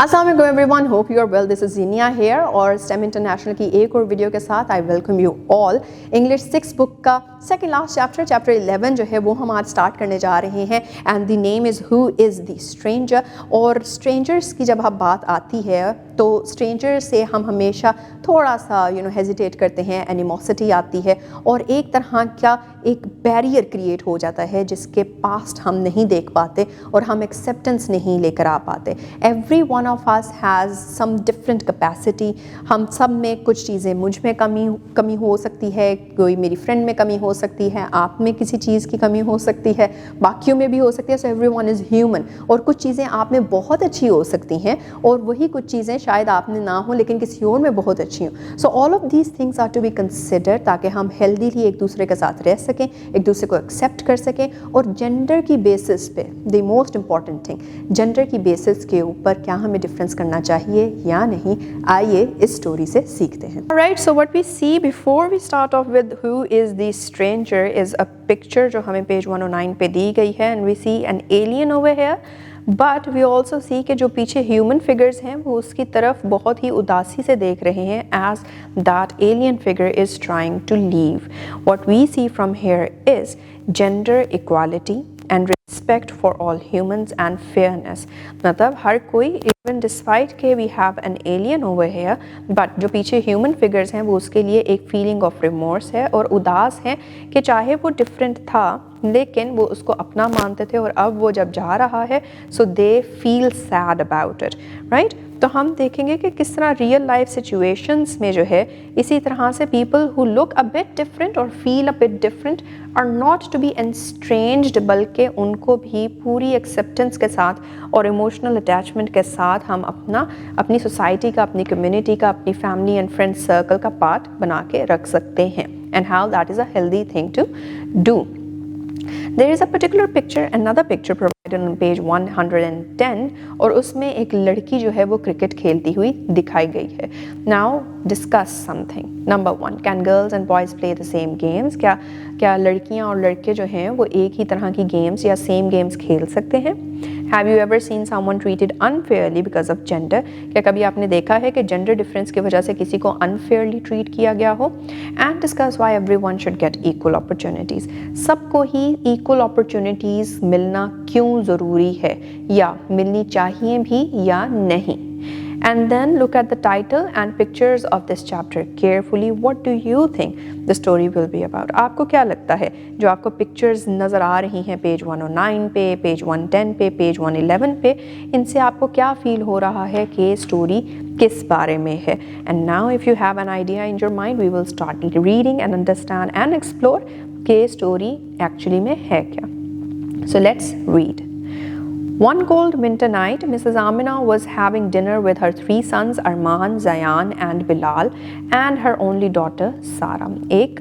अस्सलाम वालेकुम everyone, hope you are well. This is Zeenia here और स्टेम इंटरनेशनल की एक और वीडियो के साथ I welcome you all. English 6 book का सेकंड लास्ट चैप्टर 11 जो है वो हम आज स्टार्ट करने जा रहे हैं and the name is who is the stranger. और स्ट्रेंजर्स की जब अब बात आती है तो स्ट्रेंजर से हम हमेशा थोड़ा सा हेजिटेट करते हैं, एनिमोसिटी आती है और एक तरह का एक बैरियर क्रिएट हो जाता है जिसके पास्ट हम नहीं देख पाते और हम एक्सेप्टेंस नहीं लेकर आ पाते। Every one of us has some different capacity. हम सब में कुछ चीज़ें, मुझ में कमी हो सकती है, कोई मेरी फ्रेंड में कमी हो सकती है, आप में किसी चीज़ की कमी हो सकती है, बाकियों में भी हो सकती है। So every one is human. और कुछ चीज़ें आप में बहुत अच्छी हो सकती हैं और वही कुछ चीज़ें शायद आप में ना हो लेकिन किसी और में बहुत अच्छी हों। So all of these things are to be consider ताकि हम हेल्दीली एक दूसरे के साथ रह सकें, एक दूसरे को एक्सेप्ट कर सकें। और जेंडर की बेसिस पे the most important thing, gender की बेसिस के ऊपर क्या हमें डिफरेंस करना चाहिए या नहीं, आइए इस स्टोरी से सीखते हैं। Right, so what we see before we start off with who is the stranger is a picture जो हमें पेज 109 पे दी गई है and we see an alien over here. But we also see कि जो पीछे ह्यूमन फिगर्स हैं वो उसकी तरफ बहुत ही उदासी से देख रहे हैं as that alien figure is trying to leave. What we see from here is gender equality and respect for all humans and fairness. मतलब हर कोई, इवन डिस्पाइट के we have an alien over here, but जो पीछे human figures हैं वो उसके लिए एक फीलिंग ऑफ रिमोर्स है और उदास है कि चाहे वो डिफरेंट था लेकिन वो उसको अपना मानते थे और अब वो जब जा रहा है so they feel sad about it. Right, तो हम देखेंगे कि किस तरह रियल लाइफ सिचुएशंस में जो है इसी तरह से people who look a bit different और feel a bit different are not to be estranged, बल्कि उनको भी पूरी एक्सेप्टेंस के साथ और इमोशनल अटैचमेंट के साथ हम अपनी सोसाइटी का, अपनी कम्युनिटी का, अपनी फैमिली एंड फ्रेंड सर्कल का पार्ट बना के रख सकते हैं। And how that is a healthy thing to do. There is a particular picture, another picture provided on page 110 और उसमें एक लड़की जो है वो क्रिकेट खेलती हुई दिखाई गई है। Now discuss something. Number 1, can girls and boys play the same games? क्या लड़कियां और लड़के जो हैं वो एक ही तरह की गेम्स या सेम गेम्स खेल सकते हैं? Have you ever seen someone treated unfairly because of gender? क्या कभी आपने देखा है कि जेंडर डिफरेंस की वजह से किसी को अनफेयरली ट्रीट किया गया हो? And discuss why everyone should get equal opportunities. सबको ही इक्वल अपॉर्चुनिटीज़ मिलना क्यों ज़रूरी है या मिलनी चाहिए भी या नहीं? And then look at the title and pictures of this chapter carefully. What do you think the story will be about? आपको क्या लगता है जो आपको pictures नज़र आ रही हैं पेज 109 पे, पेज 110 पे, पेज 111 पे, इनसे आपको क्या फील हो रहा है कि स्टोरी किस बारे में है? And now if you have an idea in your mind, we will start reading and understand and explore कि स्टोरी एक्चुअली में है क्या। So let's read. One cold winter night, Mrs. Amina was having dinner with her 3 sons, Arman, Zayan and Bilal, and her only daughter, Sara. एक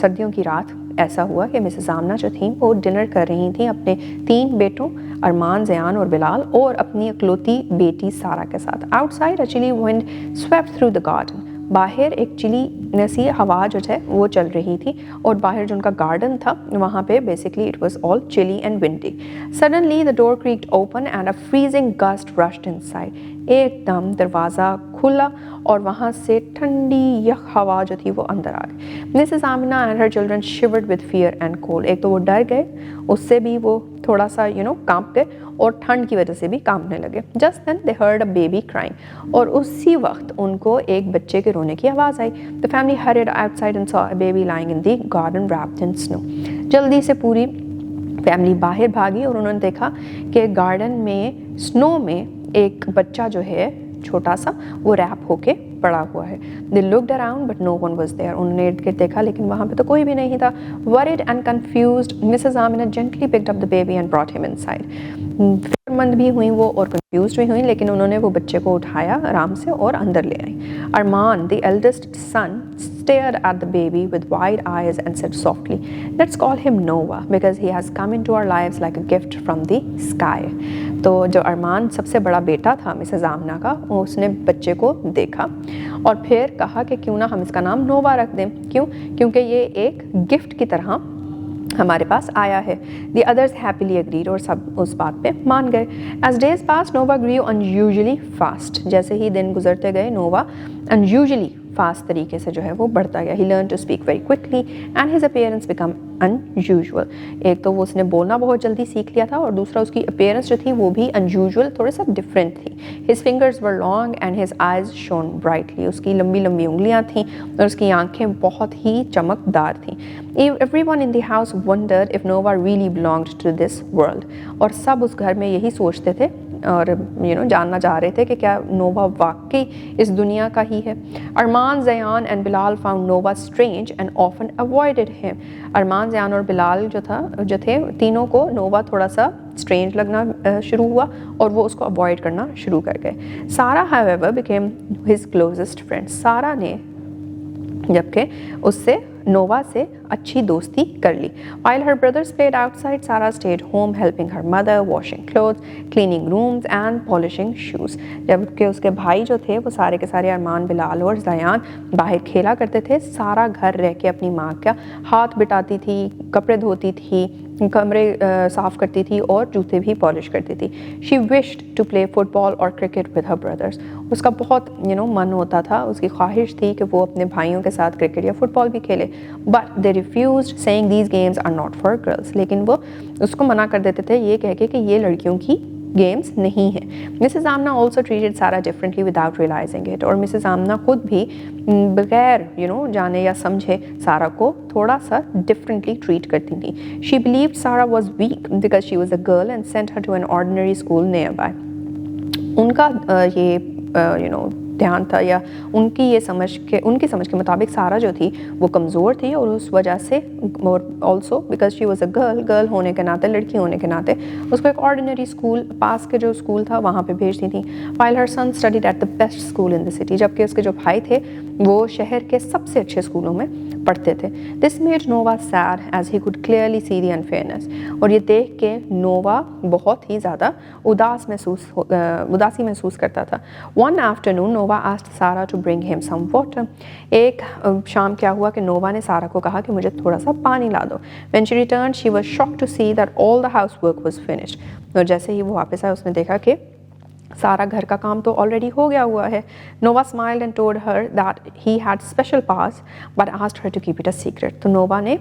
सर्दियों की रात ऐसा हुआ कि मिसेस आमना जो थी वो डिनर कर रही थी अपने 3 बेटों अरमान, ज़यान और बिलाल और अपनी इकलौती बेटी सारा के साथ। Outside a chilly wind swept through the garden. बाहर एक चिली सी हवा जो है वो चल रही थी और बाहर जो उनका गार्डन था वहाँ पे basically it was all chilly and windy. Suddenly the door creaked open and a freezing gust rushed inside. एकदम दरवाज़ा खुला और वहाँ से ठंडी यख हवा जो थी वो अंदर आ गई। Mrs Amina and her children शिवर्ड with fear and cold. एक तो वो डर गए, उससे भी वो थोड़ा सा कांप गए और ठंड की वजह से भी कांपने लगे। Just then they heard a baby crying और उसी वक्त उनको एक बच्चे के रोने की आवाज़ आई। The family hurried outside and saw a baby lying in the garden wrapped in snow. जल्दी से पूरी फैमिली बाहर भागी और उन्होंने देखा कि गार्डन में स्नो में एक बच्चा जो है छोटा सा वो रैप होके पड़ा हुआ है। They looked around but no one was there. उन्होंने इर्द गिर्द देखा लेकिन वहाँ पे तो कोई भी नहीं था। Worried and confused, Mrs. Amina gently picked up the baby and brought him inside. फिक्रमंद भी हुई वो और confused भी हुई लेकिन उन्होंने वो बच्चे को उठाया आराम से और अंदर ले आई। Arman, the eldest son, stared at the baby with wide eyes and said softly, "Let's call him Noah because he has come into our lives like a gift from the sky." तो जो अरमान सबसे बड़ा बेटा था Mrs आमना का, उसने बच्चे को देखा और फिर कहा कि क्यों ना हम इसका नाम नोवा रख दें। क्यों? क्योंकि ये एक गिफ्ट की तरह हमारे पास आया है। The others happily agreed और सब उस बात पे मान गए। As days passed, Nova grew unusually fast. जैसे ही दिन गुजरते गए नोवा unusually फास्ट तरीके से जो है वो बढ़ता गया। He learned to speak very quickly and his appearance became unusual. एक तो वो उसने बोलना बहुत जल्दी सीख लिया था और दूसरा उसकी appearance जो थी वो भी unusual थोड़ा सा different थी। His fingers were long and his eyes shone brightly. उसकी लंबी लंबी उंगलियां थीं और उसकी आंखें बहुत ही चमकदार थीं। Everyone in the house wondered if Nova really belonged to this world. और सब उस घर में यही सोचते थे और जानना चाह रहे थे कि क्या नोवा वाकई इस दुनिया का ही है। Arman, Zayan and Bilal found Nova strange and often avoided him. Arman, Zayan और बिलाल जो थे तीनों को नोवा थोड़ा सा स्ट्रेंज लगना शुरू हुआ और वो उसको अवॉइड करना शुरू कर गए। सारा however became his closest friend. सारा ने जबकि उससे नोवा से अच्छी दोस्ती कर ली। While her brothers played outside, Sarah stayed home helping her mother, washing clothes, cleaning rooms and polishing shoes. जबकि उसके भाई जो थे वो सारे के सारे अरमान, बिलाल और ज़यान बाहर खेला करते थे। सारा घर रह के अपनी माँ का हाथ बिटाती थी, कपड़े धोती थी, कमरे साफ़ करती थी और जूते भी पॉलिश करती थी। She wished to play football or cricket with her brothers. उसका बहुत मन होता था, उसकी ख्वाहिश थी कि वो अपने भाइयों के साथ क्रिकेट या फुटबॉल भी खेले। But they refused, saying these games are not for girls. लेकिन वो उसको मना कर देते थे ये कह के कि ये लड़कियों की गेम्स नहीं है। Mrs Amna also treated Sarah differently without realizing it. और मिसेस आमना खुद भी बगैर जाने या समझे सारा को थोड़ा सा differently treat करती थी। She believed Sarah was weak because she was a girl and sent her to an ordinary school nearby. उनका ये ध्यान था या उनकी समझ के मुताबिक सारा जो थी वो कमज़ोर थी और उस वजह से और also because she was a girl होने के नाते, लड़की होने के नाते उसको एक ऑर्डिनरी स्कूल पास के जो स्कूल था वहाँ पे भेजती थी। while her son studied at the best school in the city, जबकि उसके जो भाई थे वो शहर के सबसे अच्छे स्कूलों में पढ़ते थे। This made Nova sad as he could clearly see the unfairness. और ये देख के नोवा बहुत ही ज़्यादा उदासी महसूस करता था। One afternoon, Nova asked Sarah to bring him some water. एक शाम क्या हुआ कि नोवा ने सारा को कहा कि मुझे थोड़ा सा पानी ला दो। When she returned, she was shocked to see that all the housework was finished. और जैसे ही वो वापस आया उसने देखा कि सारा घर का काम तो ऑलरेडी हो गया हुआ है। नोवा smiled and told her that he had special powers but asked her to keep it a secret. तो नोवा ने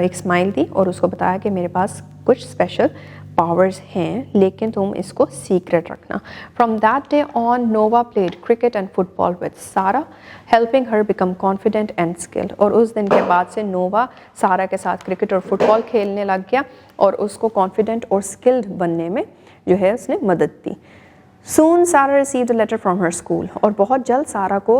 एक स्माइल दी और उसको बताया कि मेरे पास कुछ स्पेशल पावर्स हैं लेकिन तुम इसको सीक्रेट रखना। From that day on, Nova played cricket and football with Sarah, helping her become confident and skilled. और उस दिन के बाद से नोवा सारा के साथ क्रिकेट और फुटबॉल खेलने लग गया और उसको कॉन्फिडेंट और स्किल्ड बनने में जो है उसने मदद दी। Soon Sarah received a letter from her school. और बहुत जल्द सारा को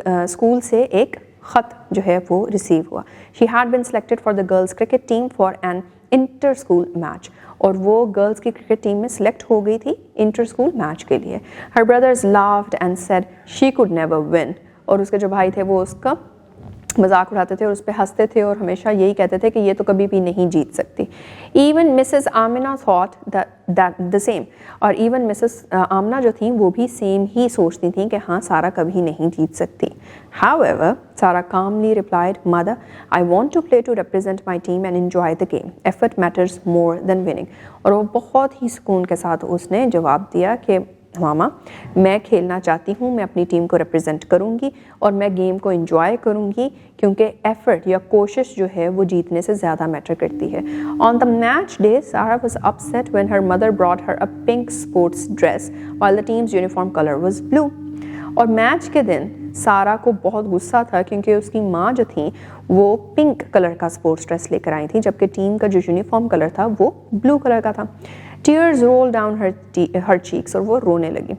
स्कूल से एक ख़त जो है वो रिसीव हुआ। She had been selected for the girls cricket team for an inter-school match. और वो गर्ल्स की क्रिकेट टीम में सिलेक्ट हो गई थी इंटर स्कूल मैच के लिए। Her brothers laughed and said she could never win. और उसके जो भाई थे वो उसका मजाक उड़ाते थे और उस पर हंसते थे और हमेशा यही कहते थे कि ये तो कभी भी नहीं जीत सकती। Even Mrs. Amina thought that the same. और even Mrs. आमना जो थी वो भी सेम ही सोचती थी कि हाँ सारा कभी नहीं जीत सकती। However, Sarah calmly replied, "Mother, I want to play to represent my team and enjoy the game. Effort matters more than winning." और वो बहुत ही सुकून के साथ उसने जवाब दिया कि मामा मैं खेलना चाहती हूँ, मैं अपनी टीम को रिप्रेजेंट करूँगी और मैं गेम को एंजॉय करूँगी क्योंकि एफर्ट या कोशिश जो है वो जीतने से ज़्यादा मैटर करती है। ऑन द मैच डे सारा was upset when her mother brought her a pink sports dress while the teams uniform colour was blue. और मैच के दिन सारा को बहुत गुस्सा था क्योंकि उसकी माँ जो थी वो पिंक कलर का स्पोर्ट्स ड्रेस लेकर आई थी जबकि टीम का जो यूनिफॉर्म कलर था वो ब्लू कलर का था। Tears rolled down her cheeks और वो रोने लगी।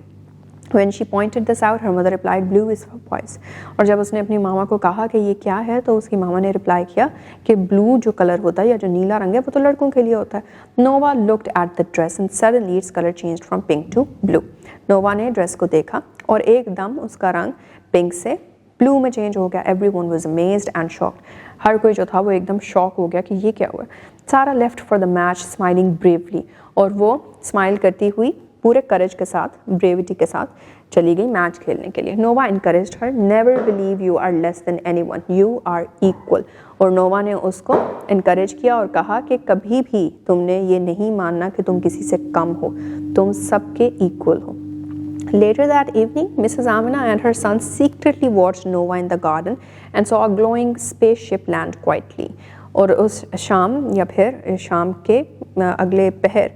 When she pointed this out, her mother replied, "Blue is for boys." और जब उसने अपनी मामा को कहा कि ये क्या है तो उसकी मामा ने रिप्लाई किया कि ब्लू जो कलर होता है या जो नीला रंग है वो तो लड़कों के लिए होता है। Nova looked at the dress and suddenly its color changed from pink to blue. नोवा ने ड्रेस को देखा और एकदम उसका रंग पिंक से ब्लू में चेंज हो गया। Everyone was amazed and shocked. हर कोई जो था वो एकदम शॉक हो गया कि ये क्या हुआ। Sarah left for the match smiling bravely और वो स्माइल करती हुई पूरे करेज के साथ, ब्रेविटी के साथ चली गई मैच खेलने के लिए. नोवा encouraged her, never believe you are less than anyone, you are equal. और नोवा ने उसको encourage किया और कहा कि कभी भी तुमने ये नहीं मानना कि तुम किसी से कम हो, तुम सबके equal हो. Later that evening, Mrs. Amina and her son secretly watched Nova in the garden and saw a glowing spaceship land quietly. और उस शाम या फिर शाम के अगले पहर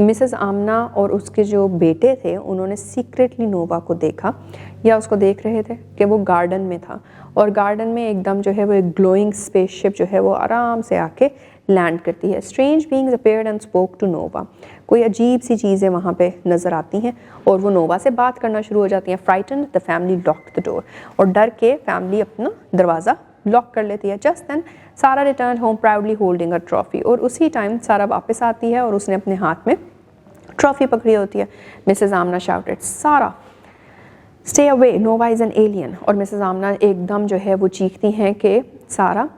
मिसेस आमना और उसके जो बेटे थे उन्होंने सीक्रेटली नोवा को देखा या उसको देख रहे थे कि वो गार्डन में था और गार्डन में एकदम जो है वो एक ग्लोइंग स्पेसशिप जो है वो आराम से आके लैंड करती है. Strange beings appeared and spoke to Nova. कोई अजीब सी चीज़ें वहाँ पे नज़र आती हैं और वो नोवा से बात करना शुरू हो जाती हैं. Frightened the family locked the door. और डर के फैमिली अपना दरवाज़ा लॉक कर लेती है. जस्ट देन सारा return home proudly holding a trophy. और उसी टाइम सारा वापस आती है और उसने अपने हाथ में ट्रॉफी पकड़ी होती है. मिसेस आमना शाउटेड, सारा stay away, Nova is an alien. और मिसेस आमना एकदम जो है वो चीखती हैं कि सारा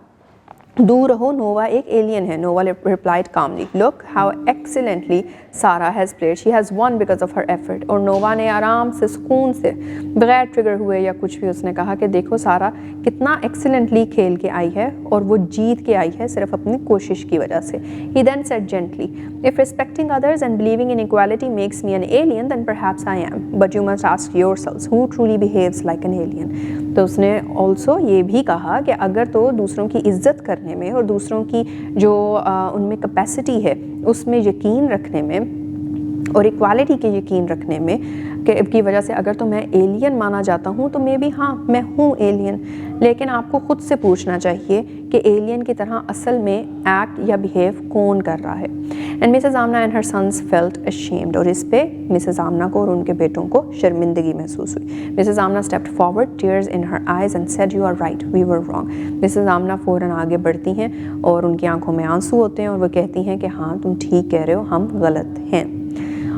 दूर रहो, नोवा एक एलियन है. नोवा replied calmly, look how excellently Sarah has played, she has won because of her effort. और नोवा ने आराम से सुकून से बगैर ट्रिगर हुए या कुछ भी उसने कहा कि देखो सारा कितना एक्सीलेंटली खेल के आई है और वो जीत के आई है सिर्फ अपनी कोशिश की वजह से. He then said gently, if respecting others and believing in equality makes me an alien, then perhaps I am, but you must ask yourselves who truly behaves like an alien. तो उसने also ये भी कहा कि अगर तो दूसरों की इज्जत करने में और दूसरों की जो उनमें कैपेसिटी है उसमें यकीन रखने में और इक्वालिटी के यकीन रखने में की वजह से अगर तो मैं एलियन माना जाता हूँ तो मे बी हाँ मैं हूँ एलियन, लेकिन आपको ख़ुद से पूछना चाहिए कि एलियन की तरह असल में एक्ट या बिहेव कौन कर रहा है. And Mrs Amna and her sons felt ashamed. और इस पे मिसेस आमना को और उनके बेटों को शर्मिंदगी महसूस हुई. Mrs Amna stepped forward, tears in her eyes and said you are right, we were wrong. Mrs Amna फ़ौरन आगे बढ़ती हैं और उनकी आंखों में आंसू होते हैं और वो कहती हैं कि हाँ तुम ठीक कह रहे हो, हम गलत हैं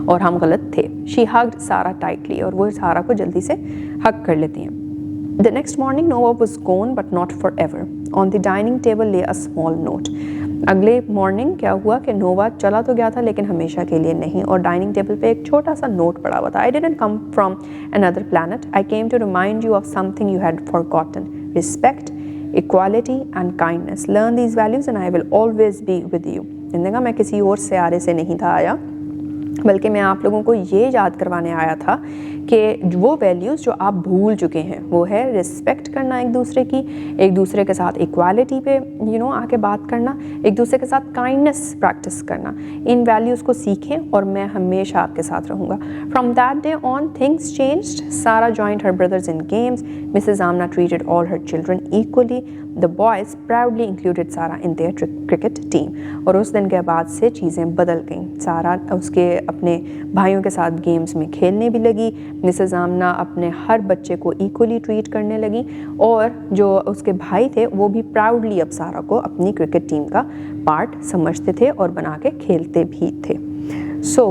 और हम गलत थे. शी हग्ड सारा टाइटली. और वो सारा को जल्दी से हग कर लेती हैं. The next morning Nova was gone but not forever. On the dining table lay a small note. अगले मॉर्निंग क्या हुआ कि नोवा चला तो गया था लेकिन हमेशा के लिए नहीं. और डाइनिंग टेबल पे एक छोटा सा नोट पड़ा हुआ था. I didn't come from another planet. I came to remind you of something you had forgotten. Respect, equality and kindness. Learn these values and I will always be with you. इन्होंने कहा मैं किसी और सियारे से नहीं था आया, बल्कि मैं आप लोगों को ये याद करवाने आया था कि वो वैल्यूज़ जो आप भूल चुके हैं वो है रिस्पेक्ट करना एक दूसरे के साथ इक्वालिटी पे आके बात करना, एक दूसरे के साथ काइंडनेस प्रैक्टिस करना. इन वैल्यूज़ को सीखें और मैं हमेशा आपके साथ रहूँगा. From that day on things changed. Sara joined her brothers in games. Mrs Amna treated all her children equally. The boys proudly included Sara in there cricket team. और उस दिन के बाद से चीज़ें बदल गईं. सारा उसके अपने भाइयों के साथ गेम्स में खेलने भी लगी. मिसेस आमना अपने हर बच्चे को इक्वली ट्रीट करने लगी और जो उसके भाई थे वो भी प्राउडली अब सारा को अपनी क्रिकेट टीम का पार्ट समझते थे और बना के खेलते भी थे. So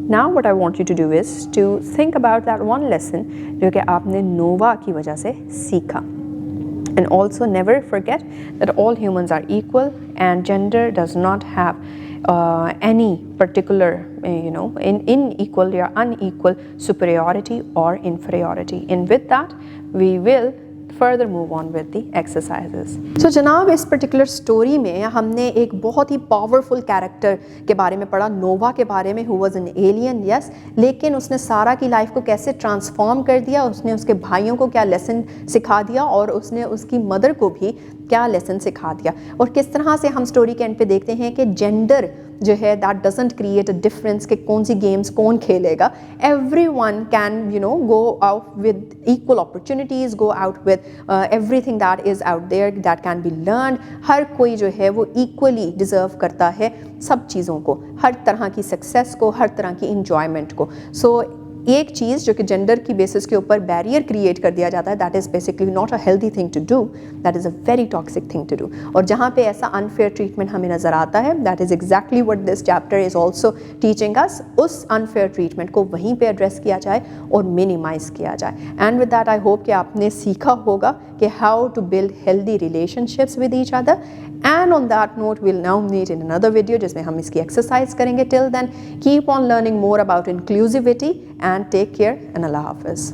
now what I want you to do is to think about that one lesson जो कि आपने नोवा की वजह से सीखा. And also never forget that all humans are equal and gender does not have any particular unequal or unequal superiority or inferiority. And with that we will further move on with the exercises. So जनाब इस particular story में हमने एक बहुत ही powerful character के बारे में पढ़ा, नोवा के बारे में, who was an alien yes, लेकिन उसने सारा की लाइफ को कैसे ट्रांसफॉर्म कर दिया, उसने उसके भाइयों को क्या लेसन सिखा दिया और उसने उसकी मदर को भी क्या लेसन सिखा दिया. और किस तरह से हम स्टोरी के एंड पे देखते हैं कि जेंडर जो है that doesn't create a difference कि कौन सी गेम्स कौन खेलेगा. Everyone can go out with equal opportunities, go out with everything that is out there that can be learn. हर कोई जो है वो इक्वली डिज़र्व करता है सब चीज़ों को, हर तरह की सक्सेस को, हर तरह की इंजॉयमेंट को. सो एक चीज़ जो कि जेंडर की बेसिस के ऊपर बैरियर क्रिएट कर दिया जाता है that is basically not a healthy thing to do, that is a very toxic thing to do. और जहाँ पे ऐसा अनफेयर ट्रीटमेंट हमें नज़र आता है that is exactly what this chapter is also teaching us. उस अनफेयर ट्रीटमेंट को वहीं पे एड्रेस किया जाए और मिनिमाइज़ किया जाए. And with that I hope कि आपने सीखा होगा कि how to build healthy relationships with each other and on that note we'll now meet in another video جس میں ہم اس کی ایکسرسائز کریں گے. Till then keep on learning more about inclusivity and take care and اللہ حافظ.